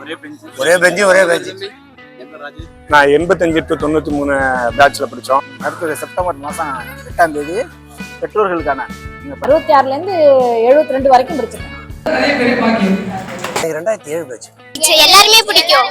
ஒரே பெஞ்சு நான் 85 to 93 பேட்ச்ல படித்தோம். அடுத்தது செப்டம்பர் மாதம் 8ஆம் தேதி பெற்றோர்களுக்கான 66லேருந்து 72 வரைக்கும் படிச்சிருக்கேன். 2007 பேட்ச். எல்லாருமே பிடிக்கும்.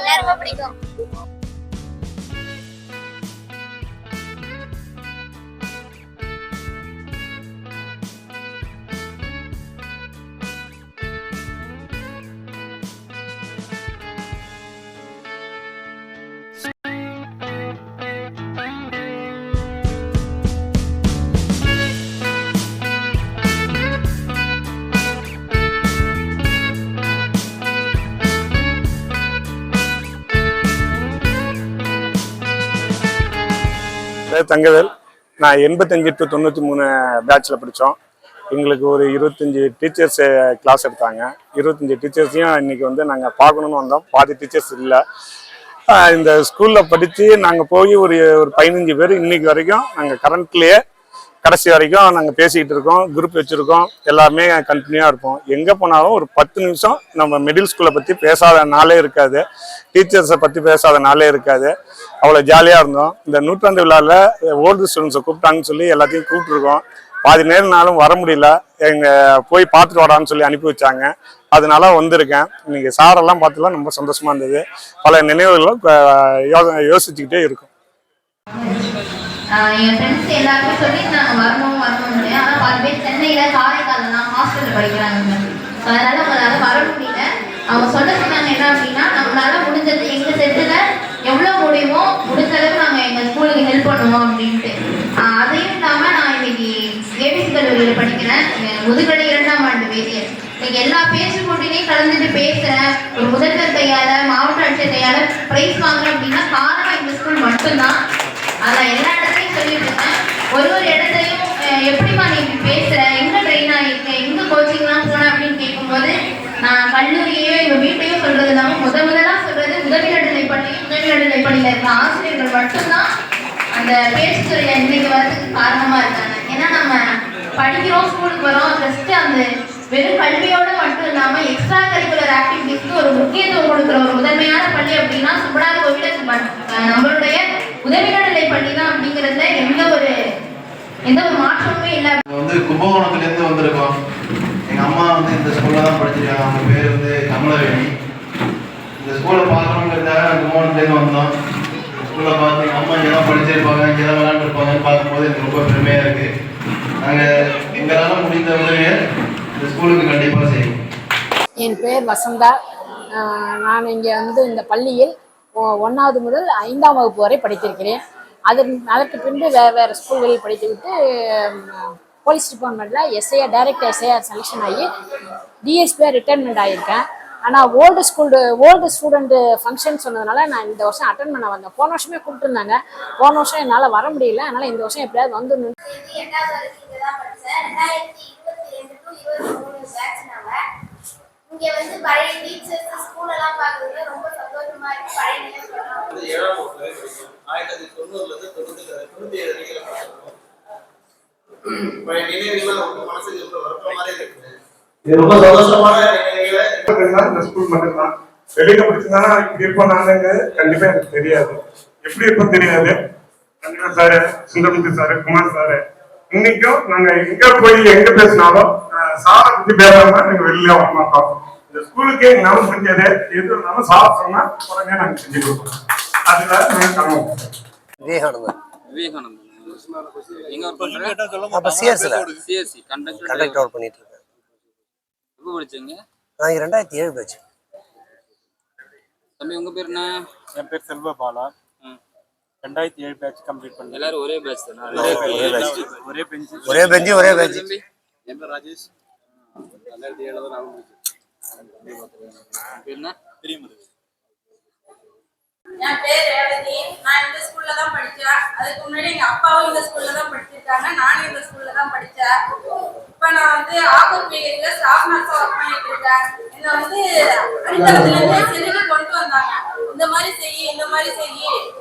தங்கவேல். நான் 85 to 93 பேட்ச்ல படித்தோம். எங்களுக்கு ஒரு 25 டீச்சர்ஸ் கிளாஸ் எடுத்தாங்க. 25 டீச்சர்ஸையும் இன்னைக்கு நாங்கள் பார்க்கணுன்னு வந்தோம். பாதி டீச்சர்ஸ் இல்லை. இந்த ஸ்கூலில் படித்து நாங்கள் போய் ஒரு 15 பேர் இன்னைக்கு வரைக்கும் நாங்கள் கரண்ட்லேயே கடைசி வரைக்கும் நாங்கள் பேசிக்கிட்டு இருக்கோம். குரூப் வச்சுருக்கோம். எல்லாருமே கண்டினியூவாக இருப்போம். எங்கே போனாலும் ஒரு 10 நிமிஷம் நம்ம மிடில் ஸ்கூலை பற்றி பேசாத நாளே இருக்காது. டீச்சர்ஸை பற்றி பேசாத நாளே இருக்காது. அவ்வளோ ஜாலியாக இருந்தோம். இந்த நூற்றாண்டு விழாவில் ஓல்டு ஸ்டூடெண்ட்ஸை கூப்பிட்டாங்கன்னு சொல்லி எல்லாத்தையும் கூப்பிட்ருக்கோம். பாதி நேரம்னாலும் வர முடியல. போய் பார்த்துட்டு வரான்னு சொல்லி அனுப்பி வச்சாங்க. அதனால வந்திருக்கேன். இன்னைக்கு சாரெல்லாம் பார்த்துலாம் ரொம்ப சந்தோஷமாக இருந்தது. பல நினைவுகளும் யோசிச்சுக்கிட்டே இருக்கும். என் ஃப்ரெண்ட்ஸ் எல்லாருமே சொல்லியிருந்தாங்க வரணும் ஆனால் பாதி பேர் சென்னையில் காரைக்காலெலாம் ஹாஸ்டலில் படிக்கிறாங்க. அதனால் அவங்களால வர முடியல. அவங்க சொன்னாங்க என்ன அப்படின்னா, நம்மளால முடிஞ்சது எங்கள் செட்டில் எவ்வளோ முடியுமோ முடிஞ்ச அளவுக்கு நாங்கள் எங்கள் ஸ்கூலுக்கு ஹெல்ப் பண்ணுவோம் அப்படின்ட்டு. அதையும் இல்லாமல் நான் இன்னைக்கு ஏபிசி கல்லூரியில் படிக்கிறேன். முதுகலை 2ஆம் ஆண்டு வேதியர். இன்னைக்கு எல்லா பேச்சு போட்டிலையும் கலந்துட்டு பேசுகிறேன். ஒரு முதல்வர் கையால் மாவட்ட ஆட்சியர் கையால் ப்ரைஸ் வாங்குறேன் அப்படின்னா காரணம் இந்த ஸ்கூல் மட்டும்தான். அதான் எல்லா இடத்துலையும் சொல்லிட்டு இருக்கேன். ஒரு இடத்துலையும் எப்படிமா நீ இப்படி பேசுகிற, எங்கே ட்ரெயின் ஆகிருக்கேன், எங்கே கோச்சிங்லாம் போனேன் அப்படின்னு கேட்கும்போது நான் கல்லூரியையோ எங்கள் வீட்டையும் சொல்கிறது இல்லாமல் முதலாக சொல்கிறது உதவி நடுநிலைப்பள்ளியில் இருக்கிற ஆசிரியர்கள் மட்டும்தான் அந்த பேச்சுத்துறையை இன்னைக்கு வரதுக்கு காரணமாக இருக்காங்க. ஏன்னா நம்ம படிக்கிறோம், ஸ்கூலுக்கு வரோம், ஜஸ்ட்டு அந்த வெறும் கல்வியோடு மட்டும் இல்லாமல் எக்ஸ்ட்ரா கரிக்குலர் ஆக்டிவிட்டிஸ்க்கு ஒரு முக்கியத்துவம் கொடுக்குற ஒரு முதன்மையான பள்ளி அப்படின்னா சுப்படார் கோவில் நம்மளுடைய உதவிநடுநிலை பள்ளி தான் அப்படிங்கிறதுல எந்த ஒரு மாற்றமுமே இல்லை. கும்பகோணத்துலேருந்து வந்திருக்கோம். எங்கள் அம்மா இந்த ஸ்கூலில் தான் படிச்சிருக்காங்க. அவங்க பேர் கமலவேணி. இந்த ஸ்கூலை பார்க்கணுங்கிறதுக்காக நாங்கள் கும்பகோணத்துலேருந்து வந்தோம். ஸ்கூலில் பார்த்து எங்கள் அம்மா இங்கே தான் படிச்சிருப்பாங்க, இங்கே தான் விளையாண்டுருப்பாங்கன்னு பார்க்கும்போது எனக்கு ரொம்ப பெருமையாக இருக்குது. நாங்கள் எங்களால் முடிந்த உதவியை இந்த ஸ்கூலுக்கு கண்டிப்பாக செய்வோம். என் பேர் வசந்தா. நான் இங்கே இந்த பள்ளியில் 1வது முதல் 5ஆம் வகுப்பு வரை படித்திருக்கிறேன். அதற்கு பின்பு வேறு ஸ்கூல்களில் படித்துவிட்டு போலீஸ் டிபார்ட்மெண்ட்டில் டைரக்ட் எஸ்ஐஆர் செலெக்ஷன் ஆகி டிஎஸ்பியாக ரிட்டைர்மெண்ட் ஆகியிருக்கேன். ஆனால் ஓல்டு ஸ்டூடெண்ட்டு ஃபங்க்ஷன் சொன்னதுனால நான் இந்த வருஷம் அட்டன் பண்ண வந்தேன். போன வருஷமே கூப்பிட்டுருந்தாங்க. போன வருஷம் என்னால் வர முடியல. அதனால் இந்த வருஷம் எப்படியாவது வந்துடணும். இங்க பழைய டீச்சர்ஸ் ஸ்கூல் எல்லாம் பார்க்கறதுல ரொம்ப சந்தோஷமா இருக்கு. பழைய நினைவுகள் ரொம்ப மனசுக்கு வரப்ப மாதிரி இருக்கு. இது ரொம்ப சந்தோஷமான நினைவுகள். இந்த ஸ்கூல் மட்டும்தான். வெளியில படிச்சுன்னா இப்படி இருப்போம் நாங்க கண்டிப்பா எனக்கு தெரியாது. எப்படி இருப்போம் தெரியாது. கண்டிப்பா sir, Sundaramuthu sir, Kumar sir, இன்னைக்கும் நாங்க எங்க போய் எங்க பேசினாலும் சாரை பத்தி பேசாம நாங்க வெளியில வர மாட்டோம். இந்த ஸ்கூலுக்கு எங்களால முடிஞ்சது எது இருந்தாலும் சார் சொன்னா உடனே நாங்க செஞ்சு கொடுப்போம். அதுல நாங்க கிளம்புவோம். விவேகானந்தன் எங்க ஒர்க் சிஎஸ்சி கண்டக்டர் ஒர்க் பண்ணிட்டு இருக்கேன். எப்போ படிச்சீங்க? நான் 2007 பேட்ச். தம்பி உங்க பேர் என்ன? என் பேர் செல்வ பாலா. 2007 பேட்ச் கம்ப்ளீட் பண்ணேன். எல்லாரும் ஒரே பேட்ச் தானா? ஒரே பெஞ்ச். என் பேர் ராஜேஷ். 2007 தான் நான் முடிச்சேன். என்ன? தெரியுமா? என் பேர் ரேவதி. நான் இந்த ஸ்கூல்ல தான் படிச்சேன். அதுக்கு முன்னாடி எங்க அப்பாவும் இந்த ஸ்கூல்ல தான் படிச்சிருக்காங்க. நானும் இந்த ஸ்கூல்ல தான் படிச்சேன். இப்ப நான் ஆகூர் பிரிவுல ஸ்டாஃப் நர்ஸா ஒர்க் பண்ணிட்டு இருக்கேன். என்ன அடித்தளத்துல இருந்து சென்னைக்கு கொண்டு வந்தாங்க. இந்த மாதிரி செய்யி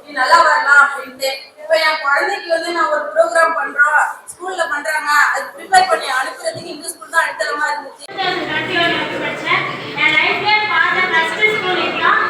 நீ நல்லா வரலாம் அப்படின்ட்டு. இப்ப என் குழந்தைக்கு நான் ஒரு ப்ரோக்ராம் பண்றோம், ஸ்கூல்ல பண்றாங்க, அது ப்ரிப்பேர் பண்ணி அனுப்புறதுக்கு இந்த ஸ்கூல் தான் அடித்தளமா இருந்துச்சு. படிச்சேன். என் லைஃப்ல பார்த்த ஃபர்ஸ்ட் ஸ்கூல் இதுதான்.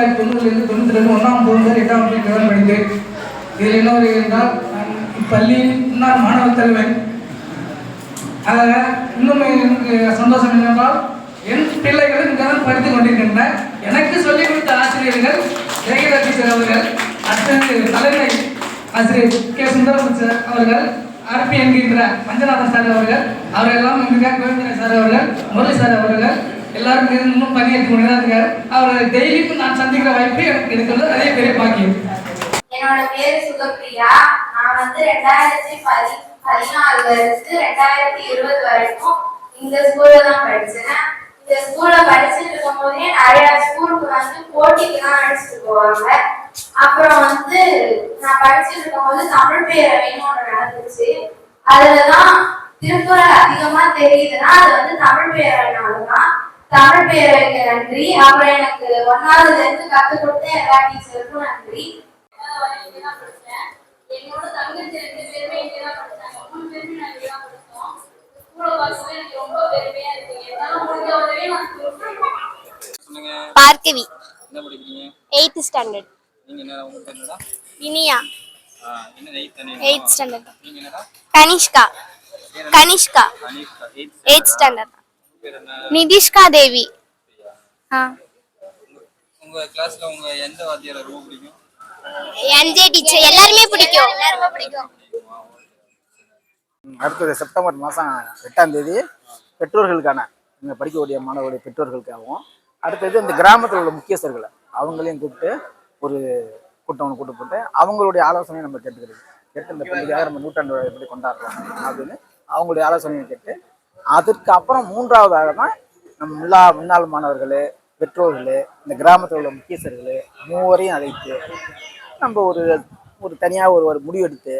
1990 92 1ஆம் வகுப்பு முதல் 8ஆம் வகுப்பு வரை படித்தேன். இதில் இன்னொரு என்றால் நான் இப்பள்ளியின் முன்னாள் மாணவர் தலைவன். அதில் இன்னும் எனக்கு சந்தோஷம் என்னென்றால் என் பிள்ளைகளும் இங்கே தான் படித்துக் கொண்டிருக்கின்றன. எனக்கு சொல்லிக் கொடுத்த ஆசிரியர்கள் ஜெயகீதா டீச்சர் அவர்கள், அடுத்தது தலைமை ஆசிரியர் கே சுந்தரம் சார் அவர்கள், ஆர்பி என்கின்ற மஞ்சநாதன் சார் அவர்கள் எல்லாம் என்கிற கோவிந்தராஜ் சார் அவர்கள், முரளி சார் அவர்கள் எல்லாரும் இன்னும் பணியேற்று கொண்டிருக்கிறார். அவர்களை டெய்லியும் நான் சந்திக்கிற வாய்ப்பு எனக்கு கிடைத்துள்ளது. அதே பெரிய பாக்கியம். என்னோட பேரு சுகப்பிரியா. நான் வந்து 2014 இருந்து 2020 வரைக்கும் இந்த ஸ்கூல்ல தான் படிச்சேன். இந்த ஸ்கூல்ல படிச்சுட்டு இருக்கும் போதே நிறைய ஸ்கூலுக்கு வந்து போட்டிக்கு தான் அடிச்சுட்டு போவாங்க. அப்புறம் வந்து நான் படிச்சுட்டு இருக்கும் போது தமிழ் பேரவைன்னு ஒண்ணு நடந்துச்சு. அதுலதான் திருக்குறள் அதிகமா தெரியுதுன்னா அது வந்து தமிழ் பேரவைனாலதான். தமிழ் பேரவைக்கு நன்றி. அப்புறம் எனக்கு 1ஆவதுல இருந்து கற்றுக் கொடுத்த எல்லா டீச்சருக்கும் நன்றி. என்னோட தங்கச்சி 2 பேருமே இங்கதான் படிச்சாங்க. 3 பேருமே நான் இங்கதான் படிச்சோம். ஸ்கூல்ல பார்க்கும்போது எனக்கு ரொம்ப பெருமையா இருக்கு. என்னால முடிஞ்ச உதவியை நான் சொல்லுங்க. பார்கவி. என்ன படிக்கிறீங்க? 8th standard. நீங்க என்ன உங்க பேர் என்னடா? இனியா. என்ன 8th standard. நீங்க என்னடா? கனிஷ்கா. கனிஷ்கா. 8th standard. பேர் என்ன? நிதிஷ்கா தேவி. உங்க கிளாஸ்ல உங்க எந்த வாத்தியாரை ரொம்ப பிடிக்கும்? என்ஜே டீச்சர் எல்லாருமே பிடிக்கும். அடுத்தது செப்டம்பர் மாதம் 8ஆம் தேதி பெற்றோர்களுக்கான இங்கே படிக்கக்கூடிய மாணவர்களுடைய பெற்றோர்களுக்காகவும், அடுத்தது இந்த கிராமத்தில் உள்ள முக்கியஸ்தர்களை அவங்களையும் கூப்பிட்டு ஒரு கூட்டம் ஒன்று கூட்டு போட்டு அவங்களுடைய ஆலோசனையை நம்ம கேட்டு இந்த பள்ளிக்காக நம்ம நூற்றாண்டு விழா எப்படி கொண்டாடுறோம் அப்படின்னு அவங்களுடைய ஆலோசனையை கேட்டு, அதற்கு அப்புறம் 3ஆவதாக தான் நம்ம முன்னாள் மாணவர்கள், பெற்றோர்கள், இந்த கிராமத்தில் உள்ள முக்கியஸ்தர்கள் மூவரையும் அழைத்து நம்ம ஒரு தனியாக ஒரு முடிவெடுத்து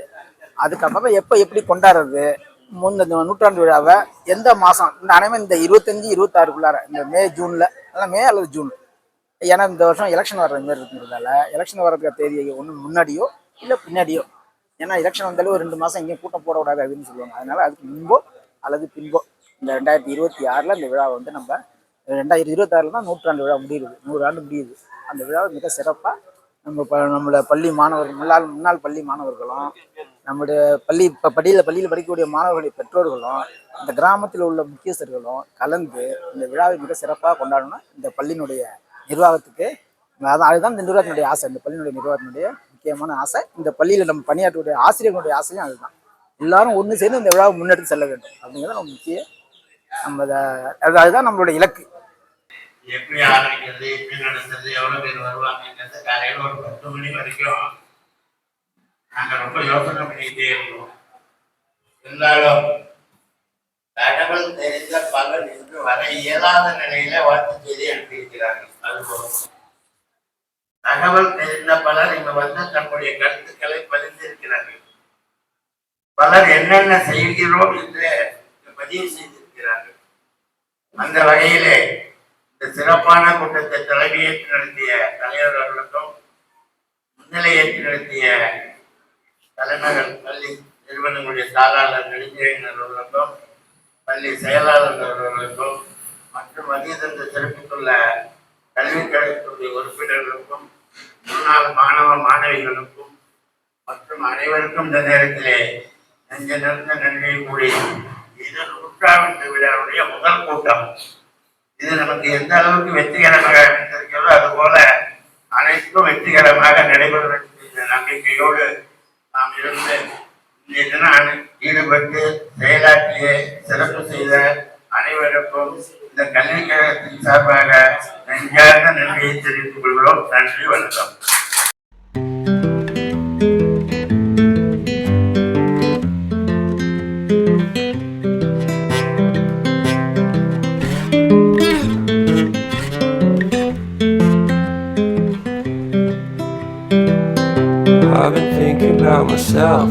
அதுக்கப்புறம் எப்படி கொண்டாடுறது, இந்த நூற்றாண்டு விழாவை எந்த மாதம் இந்த அனைவரும் இந்த 25 26 இந்த மே ஜூனில் மே அல்லது ஜூன், ஏன்னா இந்த வருஷம் எலெக்ஷன் வர்ற மாதிரி இருக்கிறதால எலெக்ஷன் வர்றதுக்கு தேதியை ஒன்று முன்னாடியோ இல்லை பின்னாடியோ, ஏன்னா எலெக்ஷன் வந்தாலும் ஒரு 2 மாதம் எங்கேயும் கூட்டம் போட விடாது அப்படின்னு சொல்லுவாங்க. அதனால அதுக்கு முன்போ அல்லது பின்போ இந்த 2026 இந்த விழாவை வந்து நம்ம 2026 தான் நூற்றாண்டு விழா முடியுது, 100 ஆண்டு முடியுது. அந்த விழாவை மிக சிறப்பாக நம்மளோட பள்ளி மாணவர்கள் முன்னாள் பள்ளி மாணவர்களும் நம்முடைய பள்ளியில் படிக்கக்கூடிய மாணவர்களுடைய பெற்றோர்களும் இந்த கிராமத்தில் உள்ள முக்கியஸ்தர்களும் கலந்து இந்த விழாவை மிக சிறப்பாக கொண்டாடணும். இந்த பள்ளியினுடைய நிர்வாகத்துக்கு அதுதான் இந்த நிர்வாகத்தினுடைய ஆசை, இந்த பள்ளியினுடைய நிர்வாகத்தினுடைய முக்கியமான ஆசை. இந்த பள்ளியில் நம்ம பணியாற்றக்கூடிய ஆசிரியர்களுடைய ஆசையும் அதுதான். எல்லாரும் ஒன்று சேர்ந்து இந்த விழாவை முன்னெடுத்து செல்ல வேண்டும் அப்படிங்கிறது நம்ம முக்கிய அதுதான் நம்மளுடைய இலக்கு. எப்படி ஆரம்பிக்கிறது, எப்படி நடத்துறது, எவ்வளவு பேர் வருவாங்கன்றது காலையில ஒரு 10 மணி வரைக்கும் நாங்க ரொம்ப யோசனை பண்ணிக்கிட்டே இருந்தோம். இருந்தாலும் தகவல் தெரிந்த பலர் இன்று வர இயலாத நிலையில வாழ்த்து செய்தி அனுப்பியிருக்கிறார்கள். அதுபோல தகவல் தெரிந்த பலர் இங்கு வந்து தன்னுடைய கருத்துக்களை பதிந்திருக்கிறார்கள். பலர் என்னென்ன செய்கிறோம் என்று பதிவு செய்திருக்கிறார்கள். அந்த வகையிலே இந்த சிறப்பான கூட்டத்தை தலைமையேற்று நடத்திய தலைவர் அவர்களுக்கும், முன்னிலையேற்று நடத்திய தலைநகர் பள்ளி நிறுவனங்களுடைய தாளாளர் நெடுஞ்செழியன் அவர்களுக்கும், பள்ளி செயலாளர் அவர்களுக்கும், மற்றும் அதிகந்த சிறப்பித்துள்ள கல்விக் கழகத்துடைய உறுப்பினர்களுக்கும், முன்னாள் மாணவ மாணவிகளுக்கும் மற்றும் அனைவருக்கும் இந்த நேரத்திலே நெஞ்ச நிறைந்த நன்றியை கூறி, இது நூற்றாண்டு விழாவுடைய முதல் கூட்டம். இது நமக்கு எந்த அளவுக்கு வெற்றிகரமாக இருக்கிறதோ அதுபோல அனைத்தும் வெற்றிகரமாக நடைபெறும் என்ற நம்பிக்கையோடு நாம் இருந்து இன்றைய தினம் ஈடுபட்டு செயலாற்றிய சிறப்பு செய்த அனைவருக்கும் இந்த கல்விக் கழகத்தின் சார்பாக நெஞ்சார்ந்த நன்றியை தெரிவித்துக் கொள்கிறோம். நன்றி, வணக்கம். I've been thinking about myself.